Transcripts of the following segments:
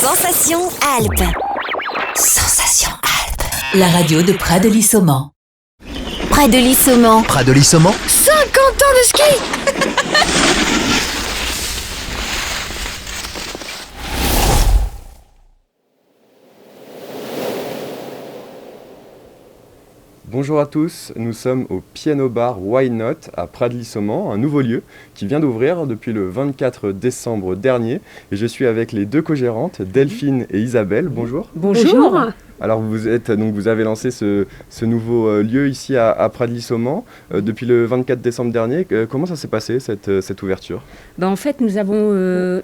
Sensation Alpes. Sensation Alpes. La radio de Prades-de-Lissomans. Prades-de-Lissomans. Prades-de-Lissomans. 50 ans de ski. Bonjour à tous, nous sommes au Piano Bar Why Not à Prades-de-Lissomans, un nouveau lieu qui vient d'ouvrir depuis le 24 décembre dernier. Et je suis avec les deux co-gérantes, Delphine et Isabelle. Bonjour. Bonjour. Alors vous avez lancé ce nouveau lieu ici à Prades-de-Lissomans depuis le 24 décembre dernier. Comment ça s'est passé cette ouverture ? En fait, nous avons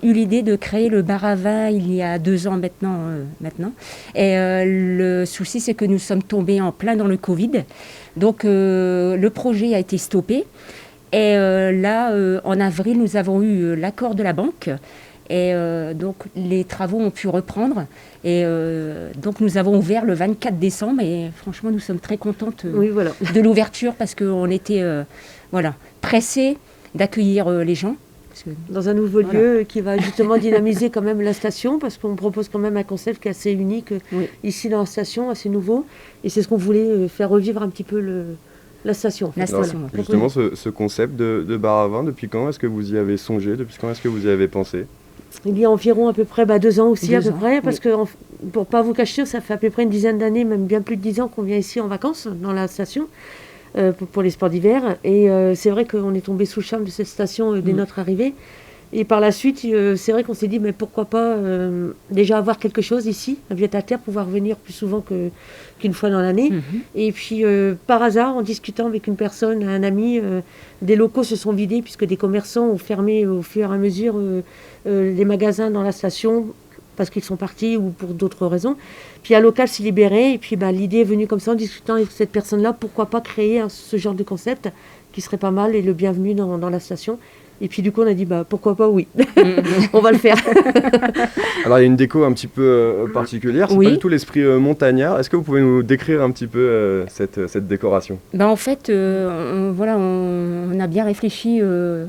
eu l'idée de créer le bar à vin il y a 2 ans maintenant. Et le souci, c'est que nous sommes tombés en plein dans le Covid. Donc le projet a été stoppé. Et là, en avril, nous avons eu l'accord de la banque. Et donc les travaux ont pu reprendre et donc nous avons ouvert le 24 décembre et franchement nous sommes très contentes de l'ouverture parce qu'on était pressés d'accueillir les gens. Dans un nouveau lieu qui va justement dynamiser quand même la station parce qu'on propose quand même un concept qui est assez unique ici dans la station, assez nouveau et c'est ce qu'on voulait faire revivre un petit peu la station. Justement ce concept de bar à vin, depuis quand est-ce que vous y avez songé, depuis quand est-ce que vous y avez pensé ? Il y a environ à peu près 2 ans aussi, parce que pour ne pas vous cacher, ça fait à peu près une dizaine d'années, même bien plus de 10 ans qu'on vient ici en vacances dans la station pour les sports d'hiver. Et c'est vrai qu'on est tombé sous le charme de cette station dès notre arrivée. Et par la suite, c'est vrai qu'on s'est dit, mais pourquoi pas déjà avoir quelque chose ici, un pied à terre, pouvoir venir plus souvent qu'une fois dans l'année. Et puis, par hasard, en discutant avec une personne, un ami, des locaux se sont vidés puisque des commerçants ont fermé au fur et à mesure les magasins dans la station parce qu'ils sont partis ou pour d'autres raisons. Puis un local s'est libéré et puis l'idée est venue comme ça en discutant avec cette personne-là, pourquoi pas créer ce genre de concept qui serait pas mal et le bienvenu dans la station. Et puis du coup on a dit pourquoi pas oui, on va le faire. Alors il y a une déco un petit peu particulière, c'est pas du tout l'esprit montagnard. Est-ce que vous pouvez nous décrire un petit peu cette décoration ? En fait, on a bien réfléchi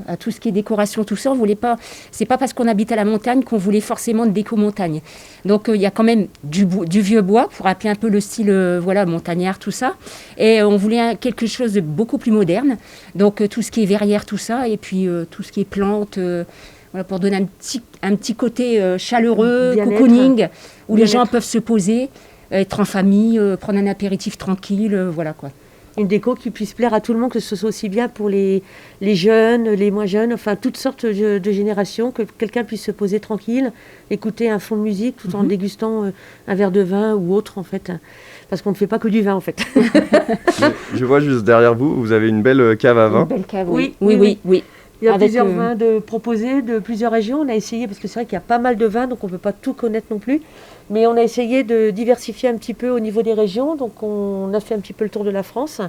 à tout ce qui est décoration, tout ça. On voulait pas, c'est pas parce qu'on habite à la montagne qu'on voulait forcément de déco montagne. Donc il y a quand même du vieux bois pour rappeler un peu le style montagnard, tout ça. Et on voulait quelque chose de beaucoup plus moderne. Donc tout ce qui est verrière, tout ça, et puis tout ce qui est plantes, pour donner un petit côté chaleureux, cocooning, où les gens peuvent se poser, être en famille, prendre un apéritif tranquille, Une déco qui puisse plaire à tout le monde, que ce soit aussi bien pour les jeunes, les moins jeunes, enfin toutes sortes de générations, que quelqu'un puisse se poser tranquille, écouter un fond de musique tout en dégustant un verre de vin ou autre en fait. Parce qu'on ne fait pas que du vin en fait. Je vois juste derrière vous, vous avez une belle cave à vin. Une belle cave, oui. Il y a plusieurs vins proposés de plusieurs régions. On a essayé, parce que c'est vrai qu'il y a pas mal de vins, donc on ne peut pas tout connaître non plus. Mais on a essayé de diversifier un petit peu au niveau des régions. Donc on a fait un petit peu le tour de la France.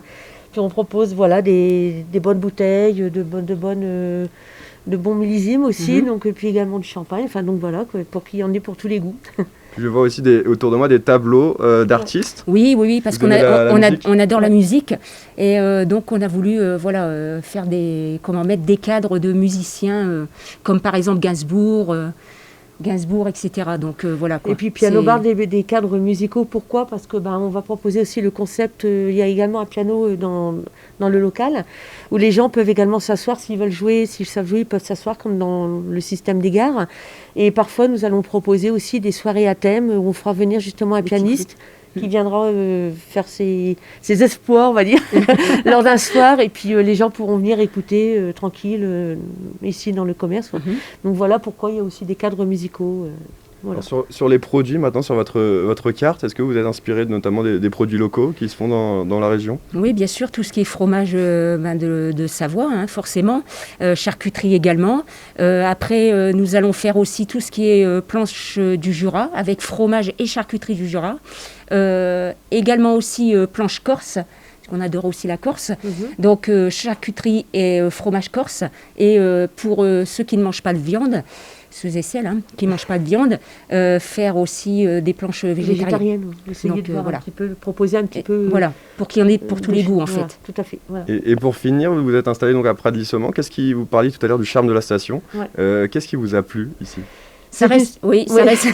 Puis on propose des bonnes bouteilles, de bons millésimes aussi. Donc, et puis également du champagne. Enfin, donc voilà, pour qu'il y en ait pour tous les goûts. Je vois aussi autour de moi des tableaux d'artistes. Oui, parce qu'on adore la musique. Et donc, on a voulu mettre des cadres de musiciens, comme par exemple Gainsbourg, etc. Donc, Et puis, piano bar, des cadres musicaux. Pourquoi ? Parce que on va proposer aussi le concept. Il y a également un piano dans le local, où les gens peuvent également s'asseoir s'ils veulent jouer. S'ils savent jouer, ils peuvent s'asseoir comme dans le système des gares. Et parfois, nous allons proposer aussi des soirées à thème où on fera venir justement un pianiste qui viendra faire ses espoirs, on va dire, lors d'un soir. Et puis, les gens pourront venir écouter tranquille ici dans le commerce. Donc, voilà pourquoi il y a aussi des cadres musicaux. Alors, sur les produits, maintenant, sur votre carte, est-ce que vous êtes inspiré notamment des produits locaux qui se font dans la région ? Oui, bien sûr, tout ce qui est fromage de Savoie, forcément, charcuterie également. Après, nous allons faire aussi tout ce qui est planche du Jura, avec fromage et charcuterie du Jura. Également aussi planche corse, parce qu'on adore aussi la Corse. Donc, charcuterie et fromage corse. Et pour ceux qui ne mangent pas de viande, ceux et celles qui ne mangent pas de viande, faire aussi des planches végétariennes. Essayer de voir un petit peu, proposer un petit peu... Voilà, pour qu'il y en ait pour tous les goûts, en fait. Tout à fait. Voilà. Et pour finir, vous êtes installé donc à Prades-de-Lissomans. Vous parliez tout à l'heure du charme de la station. Qu'est-ce qui vous a plu ici ? Ça reste, oui, ça reste,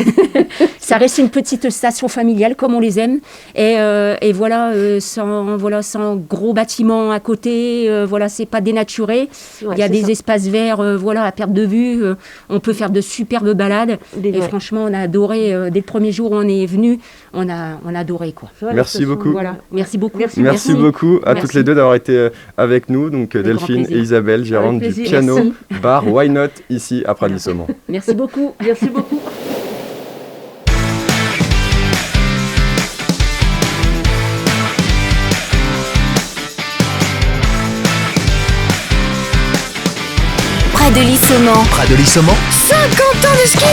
ça reste une petite station familiale comme on les aime. Et voilà, sans gros bâtiments à côté. Voilà, c'est pas dénaturé. Il y a des espaces verts, à perte de vue. On peut faire de superbes balades. Et franchement, on a adoré. Dès le premier jour où on est venu, on a adoré, quoi. Merci beaucoup. Voilà, merci beaucoup. Merci beaucoup à toutes les deux d'avoir été avec nous. Donc Delphine et Isabelle, gérantes du piano bar Why Not ici à Pradly-Saumont. Merci beaucoup. Merci beaucoup. Pradly-Saumont. Pradly-Saumont. 50 ans de ski.